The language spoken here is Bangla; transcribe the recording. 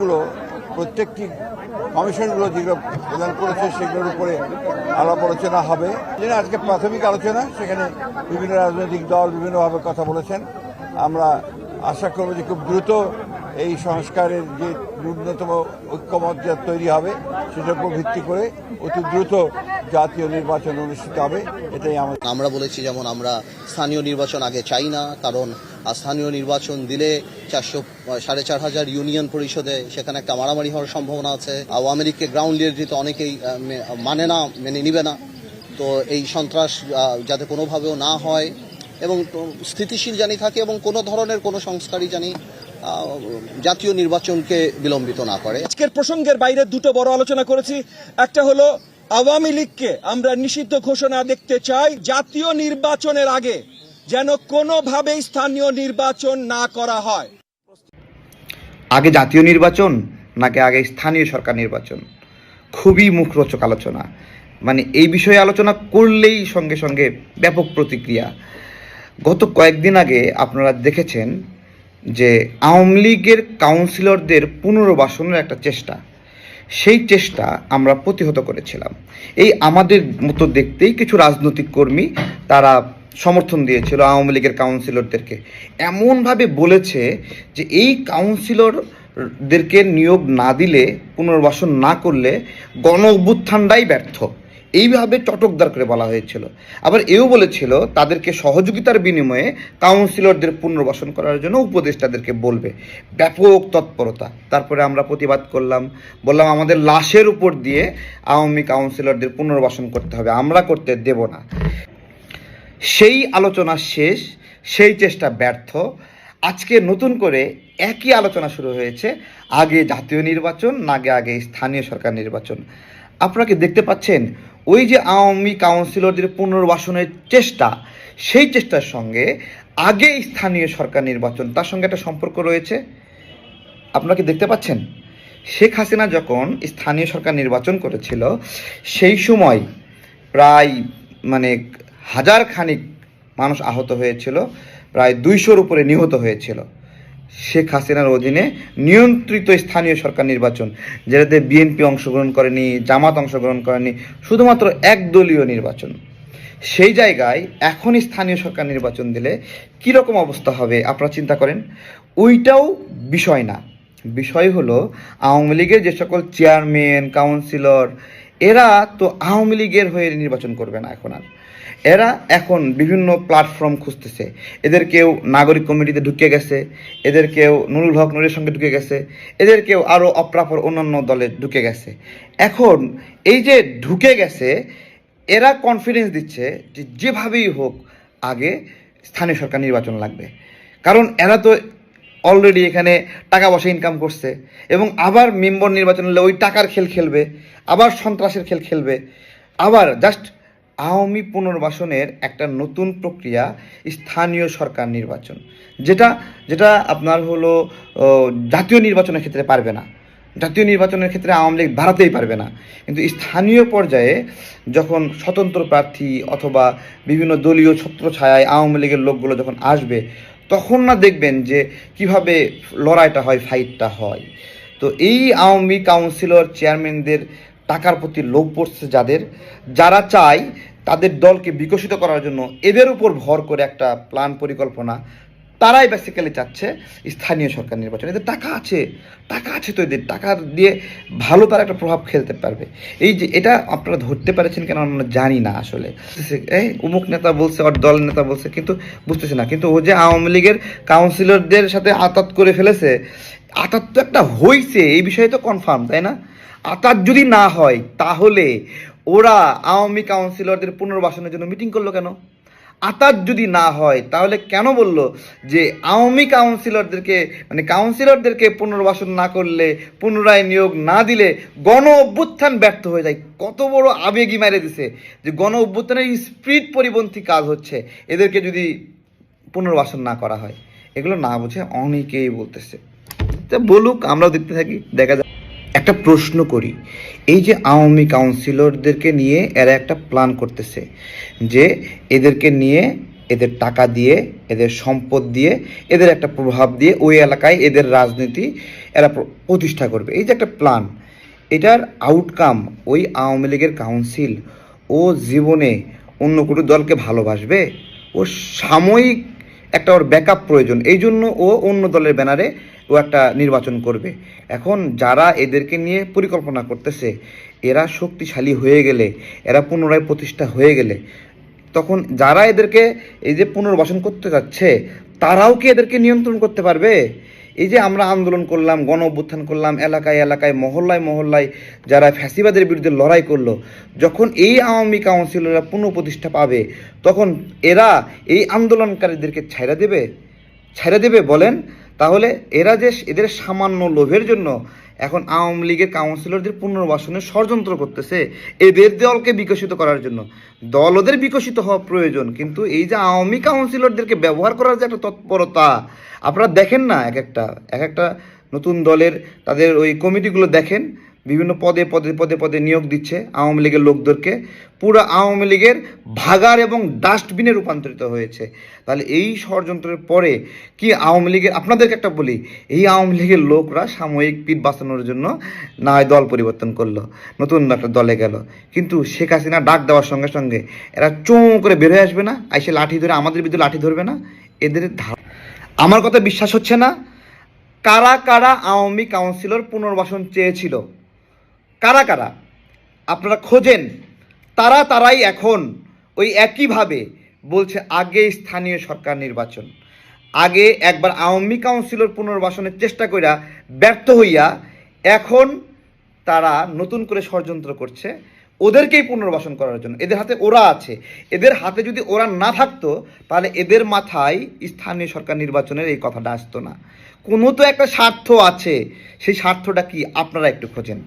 প্রত্যেকটি কমিশনগুলো যেগুলো প্রদান করেছে সেগুলোর উপরে আলাপ আলোচনা হবে। যেটা আজকে প্রাথমিক আলোচনা, সেখানে বিভিন্ন রাজনৈতিক দল বিভিন্নভাবে কথা বলেছেন। আমরা আশা করব যে খুব দ্রুত এই সংস্কারের যে ন্যূনতম ঐক্যমত যা তৈরি হবে সেটার উপর ভিত্তি করে অতি দ্রুত জাতীয় নির্বাচন অনুষ্ঠিত হবে। এটাই আমরা বলেছি, যেমন আমরা স্থানীয় নির্বাচন আগে চাই না, কারণ স্থানীয় নির্বাচন দিলে 4,500 ইউনিয়ন পরিষদে সেখানে একটা মারামারি হওয়ার সম্ভাবনা আছে। আওয়ামী লীগকে গ্রাউন্ড লিডার অনেকেই মেনে নিবে না। তো এই সন্ত্রাস যাতে কোনোভাবেও না হয় এবং স্থিতিশীল জানি থাকে এবং কোনো ধরনের কোনো সংস্কারই জানি জাতীয় নির্বাচনকে বিলম্বিত না করে। আজকের প্রসঙ্গের বাইরে দুটো বড় আলোচনা করেছি। একটা হলো আওয়ামী লীগকে আমরা নিষিদ্ধ ঘোষণা দেখতে চাই। জাতীয় নির্বাচনের আগে যেন কোনোভাবেই স্থানীয় নির্বাচন না করা হয়। আগে জাতীয় নির্বাচন নাকি আগে স্থানীয় সরকার নির্বাচন? খুবই মুখরোচক আলোচনা। মানে এই বিষয়ে আলোচনা করলেই সঙ্গে সঙ্গে ব্যাপক প্রতিক্রিয়া। গত কয়েকদিন আগে আপনারা দেখেছেন যে আওয়ামী লীগের কাউন্সিলরদের পুনর্বাসনের একটা চেষ্টা, সেই চেষ্টা আমরা প্রতিহত করেছিলাম। এই আমাদের মতো দেখতেই কিছু রাজনৈতিক কর্মী তারা সমর্থন দিয়েছিল আওয়ামী লীগের কাউন্সিলরদেরকে। এমনভাবে বলেছে যে এই কাউন্সিলরদেরকে নিয়োগ না দিলে, পুনর্বাসন না করলে গণ অভ্যুত্থানটাই ব্যর্থ, এইভাবে চটকদার করে বলা হয়েছিল। আবার এও বলেছিল তাদেরকে সহযোগিতার বিনিময়ে কাউন্সিলরদের পুনর্বাসন করার জন্য উপদেষ্টাদেরকে বলবে। ব্যাপক তৎপরতা। তারপরে আমরা প্রতিবাদ করলাম, বললাম আমাদের লাশের উপর দিয়ে আওয়ামী কাউন্সিলরদের পুনর্বাসন করতে হবে, আমরা করতে দেব না। সেই আলোচনা শেষ, সেই চেষ্টা ব্যর্থ। আজকে নতুন করে একই আলোচনা শুরু হয়েছে, আগে জাতীয় নির্বাচন নাকি আগে স্থানীয় সরকার নির্বাচন। আপনারা কি দেখতে পাচ্ছেন ওই যে আওয়ামী কাউন্সিলরদের পুনর্বাসনের চেষ্টা, সেই চেষ্টার সঙ্গে আগে স্থানীয় সরকার নির্বাচন, তার সঙ্গে একটা সম্পর্ক রয়েছে। আপনারা কি দেখতে পাচ্ছেন? শেখ হাসিনা যখন স্থানীয় সরকার নির্বাচন করেছিল সেই সময় প্রায় হাজার খানিক মানুষ আহত হয়েছিল, প্রায় 200-র উপরে নিহত হয়েছিল। শেখ হাসিনার অধীনে নিয়ন্ত্রিত স্থানীয় সরকার নির্বাচন, যেটাতে বিএনপি অংশগ্রহণ করেনি, জামাত অংশগ্রহণ করেনি, শুধুমাত্র একদলীয় নির্বাচন। সেই জায়গায় এখন স্থানীয় সরকার নির্বাচন দিলে কীরকম অবস্থা হবে আপনারা চিন্তা করেন। ওইটাও বিষয় না, বিষয় হলো আওয়ামী লীগের যে সকল চেয়ারম্যান, কাউন্সিলর, এরা তো আওয়ামী লীগের হয়ে নির্বাচন করবে না। এরা এখন বিভিন্ন প্ল্যাটফর্ম খুঁজতেছে। এদের কেউ নাগরিক কমিটিতে ঢুকে গেছে, এদের কেউ নুরুল হক নুরের সঙ্গে ঢুকে গেছে, এদের কেউ আরও অপ্রাপর অন্যান্য দলে ঢুকে গেছে। এখন এই যে ঢুকে গেছে, এরা কনফিডেন্স দিচ্ছে যে যেভাবেই হোক আগে স্থানীয় সরকার নির্বাচন লাগবে, কারণ এরা তো অলরেডি এখানে টাকা পয়সা ইনকাম করছে এবং আবার মেম্বার নির্বাচন হলে ওই টাকার খেল খেলবে, আবার সন্ত্রাসের খেল খেলবে, আবার জাস্ট আওয়ামী পুনর্বাসনের একটা নতুন প্রক্রিয়া স্থানীয় সরকার নির্বাচন, যেটা আপনার হলো জাতীয় নির্বাচনের ক্ষেত্রে পারবে না। জাতীয় নির্বাচনের ক্ষেত্রে আওয়ামী লীগ দাঁড়াতেই পারবে না, কিন্তু স্থানীয় পর্যায়ে যখন স্বতন্ত্র প্রার্থী অথবা বিভিন্ন দলীয় ছত্রছায়ায় আওয়ামী লীগের লোকগুলো যখন আসবে, তখন না দেখবেন যে কিভাবে লড়াইটা হয়, ফাইটটা হয়। তো এই আওয়ামী কাউন্সিলর চেয়ারম্যানদের টাকার প্রতি লোভ পড়ছে, যারা চায় তাদের দলকে বিকশিত করার জন্য এদের উপর ভর করে একটা প্ল্যান পরিকল্পনা, তারাই বেসিক্যালি চাচ্ছে স্থানীয় সরকার নির্বাচন। এদের টাকা আছে তো, এদের টাকা দিয়ে ভালো তারা একটা প্রভাব খেলতে পারবে। এই যে এটা আপনারা ধরতে পারছেন কেন আমরা জানি না। আসলে অমুক নেতা বলছে, ওর দল নেতা বলছে, কিন্তু বুঝতেছে না। কিন্তু ও যে আওয়ামী লীগের কাউন্সিলরদের সাথে আতাত করে ফেলেছে, আতাত তো একটা হয়েছে, এই বিষয়ে তো কনফার্ম, তাই না? আতাত যদি না হয় তাহলে ওরা আওয়ামী কাউন্সিলরদের পুনর্বাসনের জন্য মিটিং করলো কেন? আতাত যদি না হয় তাহলে কেন বললো যে আওয়ামী কাউন্সিলরদেরকে পুনর্বাসন না করলে, পুনরায় নিয়োগ না দিলে গণ অভ্যুত্থান ব্যর্থ হয়ে যায়? কত বড় আবেগই মেরে দিছে যে গণ অভ্যুত্থানের স্পিরিট পরিপন্থী কাজ হচ্ছে এদেরকে যদি পুনর্বাসন না করা হয়। এগুলো না বুঝে অনেকেই বলতেছে, তা বলুক, আমরাও দেখতে থাকি, দেখা যায়। একটা প্রশ্ন করি, এই যে আওয়ামী কাউন্সিলরদেরকে নিয়ে এরা একটা প্ল্যান করতেছে যে এদেরকে নিয়ে এদের টাকা দিয়ে, এদের সম্পদ দিয়ে, এদের একটা প্রভাব দিয়ে ওই এলাকায় এদের রাজনীতি এরা প্রতিষ্ঠা করবে। এই যে একটা প্ল্যান, এটার আউটকাম ওই আওয়ামী লীগের কাউন্সিল ও জীবনে অন্য কোনো দলকে ভালোবাসবে? ও সাময়িক একটা ওর ব্যাকআপ প্রয়োজন, এই জন্য ও অন্য দলের ব্যানারে ও একটা নির্বাচন করবে। এখন যারা এদেরকে নিয়ে পরিকল্পনা করতেছে, এরা শক্তিশালী হয়ে গেলে, এরা পুনরায় প্রতিষ্ঠা হয়ে গেলে, তখন যারা এদেরকে এই যে পুনর্বাসন করতে যাচ্ছে তারাও কি এদেরকে নিয়ন্ত্রণ করতে পারবে? এই যে আমরা আন্দোলন করলাম, গণ অভ্যুত্থান করলাম, এলাকায় এলাকায়, মহল্লায় মহল্লায় যারা ফ্যাসিবাদের বিরুদ্ধে লড়াই করলো, যখন এই আওয়ামী কাউন্সিলররা পুনঃপ্রতিষ্ঠা পাবে তখন এরা এই আন্দোলনকারীদেরকে ছাইড়া দেবে বলেন? তাহলে এরা যে এদের সামান্য লোভের জন্য এখন আওয়ামী লীগের কাউন্সিলরদের পুনর্বাসনের ষড়যন্ত্র করতেছে এদের দলকে বিকশিত করার জন্য। দল ওদের বিকশিত হওয়া প্রয়োজন, কিন্তু এই যে আওয়ামী কাউন্সিলরদেরকে ব্যবহার করার যে একটা তৎপরতা আপনারা দেখেন না, এক একটা নতুন দলের তাদের ওই কমিটিগুলো দেখেন, বিভিন্ন পদে পদে পদে পদে নিয়োগ দিচ্ছে আওয়ামী লীগের লোকদেরকে, পুরো আওয়ামী লীগের ভাগার এবং ডাস্টবিনে রূপান্তরিত হয়েছে। তাহলে এই ষড়যন্ত্রের পরে কি আওয়ামী লীগের, আপনাদেরকে একটা বলি, এই আওয়ামী লীগের লোকরা সাময়িক পিঠ বাঁচানোর জন্য না হয় দল পরিবর্তন করলো, নতুন একটা দলে গেল, কিন্তু শেখ হাসিনা ডাক দেওয়ার সঙ্গে সঙ্গে এরা চোঁ করে বের হয়ে আসবে না, আইসে লাঠি ধরে আমাদের বিরুদ্ধে লাঠি ধরবে না? এদের আমার কথা বিশ্বাস হচ্ছে না? কারা কারা আওয়ামী কাউন্সিলর পুনর্বাসন চেয়েছিল, কারা কারা আপনারা খোঁজেন, তারাই এখন ওই একইভাবে বলছে আগে স্থানীয় সরকার নির্বাচন। আগে একবার আওয়ামী কাউন্সিলর পুনর্বাসনের চেষ্টা কইরা ব্যর্থ হইয়া এখন তারা নতুন করে ষড়যন্ত্র করছে ওদেরকেই পুনর্বাসন করার জন্য। এদের হাতে ওরা আছে, এদের হাতে যদি ওরা না থাকতো তাহলে এদের মাথায় স্থানীয় সরকার নির্বাচনের এই কথাটা আসতো না। কোনো তো একটা স্বার্থ আছে, সেই স্বার্থটা কি আপনারা একটু খোঁজেন।